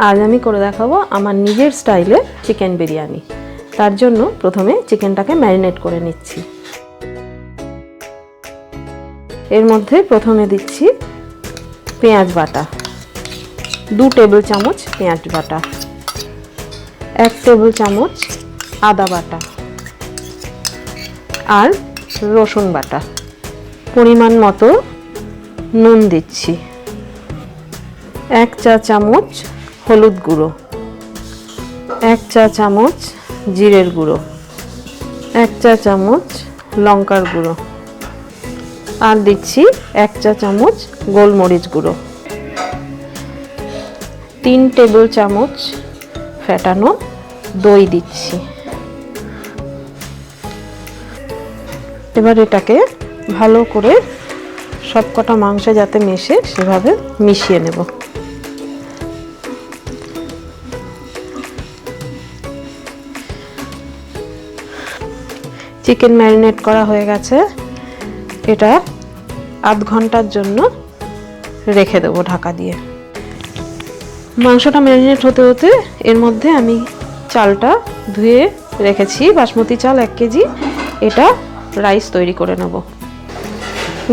আজ আমি করে দেখাবো আমার নিজের স্টাইলে চিকেন বিরিয়ানি। তার জন্য প্রথমে চিকেনটাকে ম্যারিনেট করে নিচ্ছি। এর মধ্যে প্রথমে দিচ্ছি পেঁয়াজ বাটা, 2 টেবিল চামচ পেঁয়াজ বাটা, 1 টেবিল চামচ আদা বাটা আর রসুন বাটা। পরিমাণ মতো নুন দিচ্ছি, 1 চা চামচ হলুদ গুঁড়ো, 1 চা চামচ জিরের গুঁড়ো, 1 চা চামচ লঙ্কার গুঁড়ো আর দিচ্ছি 1 চা চামচ গোলমরিচ গুঁড়ো, 3 টেবিল চামচ ফেটানো দই দিচ্ছি। এবার এটাকে ভালো করে সবকটা মাংসে যাতে মেশে সেভাবে মিশিয়ে নেব। চিকেন ম্যারিনেট করা হয়ে গেছে, এটা আধ ঘন্টার জন্য রেখে দেবো ঢাকা দিয়ে। মাংসটা ম্যারিনেট হতে হতে এর মধ্যে আমি চালটা ধুয়ে রেখেছি, বাসমতি চাল 1 কেজি। এটা রাইস তৈরি করে নেব।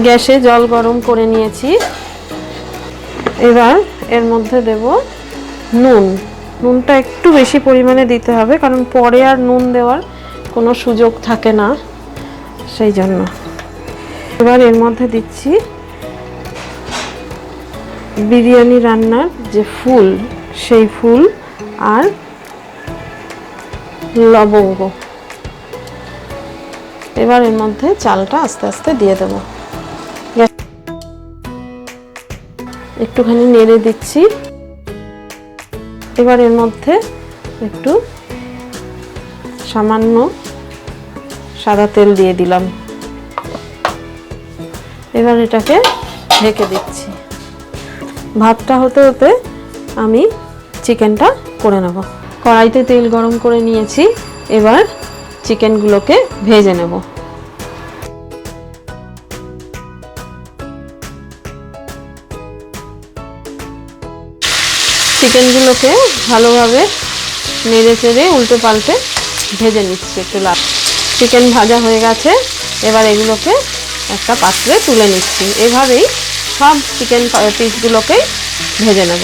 গ্যাসে জল গরম করে নিয়েছি। এবার এর মধ্যে দেব নুন। নুনটা একটু বেশি পরিমাণে দিতে হবে, কারণ পরে আর নুন দেওয়ার কোনো সুযোগ থাকে না, সেই জন্য। এবার এর মধ্যে দিচ্ছি বিরিয়ানি রান্নার যে ফুল, সেই ফুল আর লবঙ্গ। এবার এর মধ্যে চালটা আস্তে আস্তে দিয়ে দেব। একটুখানি নেড়ে দিচ্ছি। এবার এর মধ্যে একটু সামান্য সাদা তেল দিয়ে দিলাম। এবার এটাকে ঢেকে দিচ্ছি। ভাতটা হতে হতে আমি চিকেনটা করে নেব। কড়াইতে তেল গরম করে নিয়েছি, এবার চিকেনগুলোকে ভেজে নেব। চিকেনগুলোকে ভালোভাবে নেড়ে চেড়ে উল্টে পাল্টে ভেজে নিচ্ছি একটু লাল। চিকেন ভাজা হয়ে গেছে, এবার এগুলোকে একটা পাত্রে তুলে নিচ্ছি। এভাবেই সব চিকেন পিসগুলোকেই ভেজে নেব।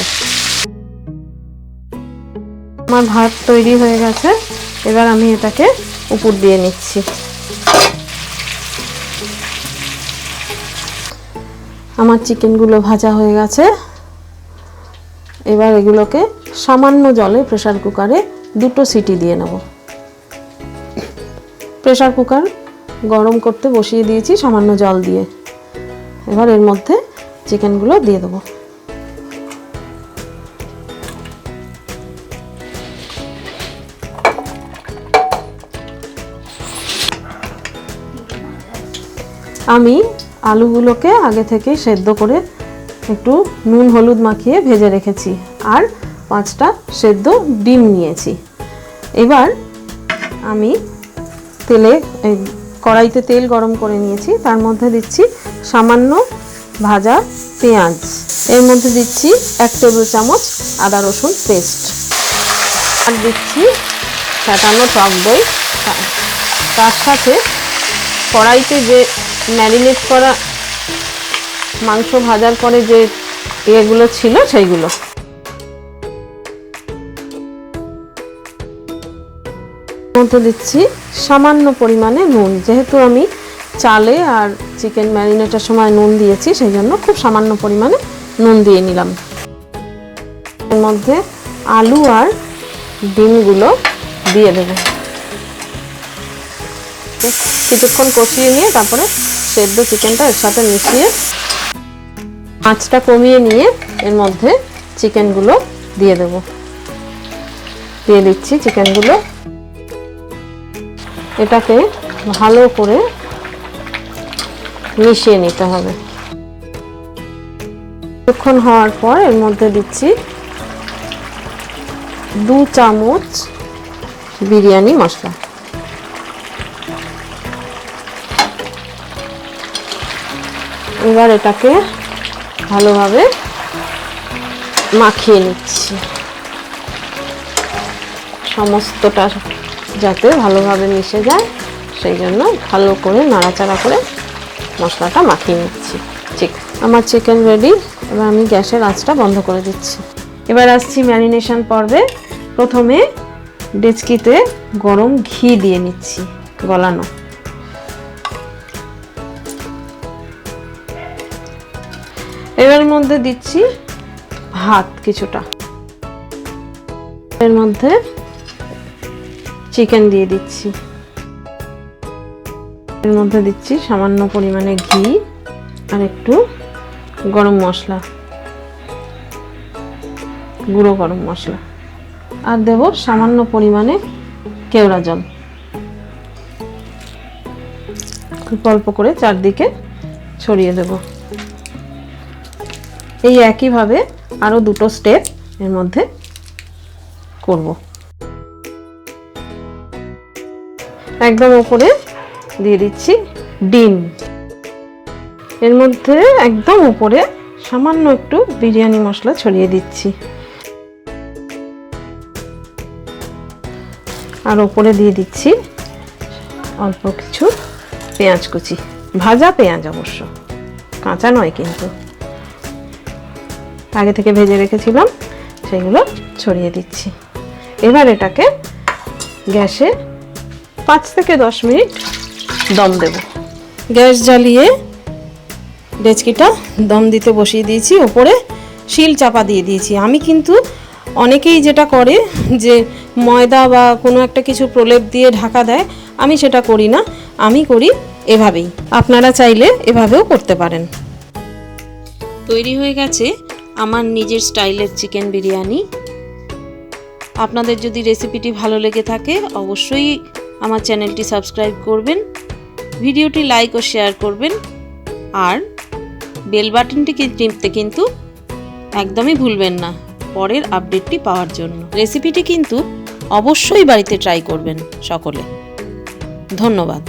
আমার ভাত তৈরি হয়ে গেছে, এবার আমি এটাকে উপর দিয়ে নিচ্ছি। আমার চিকেনগুলো ভাজা হয়ে গেছে, এবার এগুলোকে সামান্য জলে প্রেসার কুকারে 2টো সিটি দিয়ে নেব। প্রেসার কুকার গরম করতে বসিয়ে দিয়েছি সামান্য জল দিয়ে। এবার এর মধ্যে চিকেনগুলো দিয়ে দেবো। আমি আলুগুলোকে আগে থেকে সেদ্ধ করে একটু নুন হলুদ মাখিয়ে ভেজে রেখেছি আর 5টা সেদ্ধ ডিম নিয়েছি। এবার আমি কড়াইতে তেল গরম করে নিয়েছি, তার মধ্যে দিচ্ছি সামান্য ভাজা পেঁয়াজ। এর মধ্যে দিচ্ছি 1 টেবিল চামচ আদা রসুন পেস্ট আর দিচ্ছি ফেটানো টক দই। তার সাথে কড়াইতে যে ম্যারিনেট করা মাংস ভাজার পরে যে এগুলো ছিল সেইগুলো। মধ্যে দিচ্ছি সামান্য পরিমাণে নুন। যেহেতু আমি চালে আর চিকেন ম্যারিনেটের সময় নুন দিয়েছি, সেই জন্য খুব সামান্য পরিমাণে নুন দিয়ে নিলাম। এর মধ্যে আলু আর ডিমগুলো দিয়ে দেব। কিছুক্ষণ কষিয়ে নিয়ে তারপরে সেদ্ধ চিকেনটা এর সাথে মিশিয়ে আঁচটা কমিয়ে নিয়ে এর মধ্যে চিকেনগুলো দিয়ে দেব। দিয়ে দিচ্ছি চিকেনগুলো। এটাকে ভালো করে মিশিয়ে নিতে হবে। কিছুক্ষণ হওয়ার পর এর মধ্যে দিচ্ছি 2 চামচ বিরিয়ানি মশলা। এবার এটাকে ভালোভাবে মাখিয়ে নিচ্ছি। সমস্তটা যাতে ভালোভাবে মিশে যায় সেই জন্য ভালো করে নাড়াচাড়া করে মশলাটা মাখিয়ে নিচ্ছি। ঠিক, আমার চিকেন রেডি। এবার আমি গ্যাসের আঁচটা বন্ধ করে দিচ্ছি। এবার আসছি ম্যারিনেশন পর্বে। প্রথমে ডেচকিতে গরম ঘি দিয়ে নিচ্ছি গলানো। এর মধ্যে দিচ্ছি ভাত কিছুটা, এর মধ্যে চিকেন দিয়ে দিচ্ছি, এর মধ্যে দিচ্ছি সামান্য পরিমাণে ঘি আর একটু গরম মশলা, গুঁড়ো গরম মশলা, আর দেব সামান্য পরিমাণে কেওড়া জল। খুব অল্প করে চারদিকে ছড়িয়ে দেব। এই একইভাবে আরো দুটো স্টেপ এর মধ্যে করব। একদম উপরে দিয়ে দিচ্ছি ডিম, এর মধ্যে একদম উপরে সামান্য একটু বিরিয়ানি মশলা ছড়িয়ে দিচ্ছি, আর উপরে দিয়ে দিচ্ছি অল্প কিছু পেঁয়াজ কুচি, ভাজা পেঁয়াজ অবশ্য, কাঁচা নয় কিন্তু, আগে থেকে ভেজে রেখেছিলাম, সেগুলো ছড়িয়ে দিচ্ছি। এবার এটাকে গ্যাসে 5 থেকে 10 মিনিট দম দেব। গ্যাস জ্বালিয়ে ডেচকিটা দম দিতে বসিয়ে দিয়েছি, ওপরে শিল চাপা দিয়ে দিয়েছি। আমি কিন্তু অনেকেই যেটা করে যে ময়দা বা কোনো একটা কিছু প্রলেপ দিয়ে ঢাকা দেয়, আমি সেটা করি না, আমি করি এভাবেই। আপনারা চাইলে এভাবেও করতে পারেন। তৈরি হয়ে গেছে আমার নিজের স্টাইলের চিকেন বিরিয়ানি। আপনাদের যদি রেসিপিটি ভালো লেগে থাকে অবশ্যই আমার চ্যানেলটি সাবস্ক্রাইব করবেন, ভিডিওটি লাইক ও শেয়ার করবেন, আর বেল বাটনটিকে টিপতে কিন্তু একদমই ভুলবেন না পরের আপডেটটি পাওয়ার জন্য। রেসিপিটি কিন্তু অবশ্যই বাড়িতে ট্রাই করবেন সকলে। ধন্যবাদ।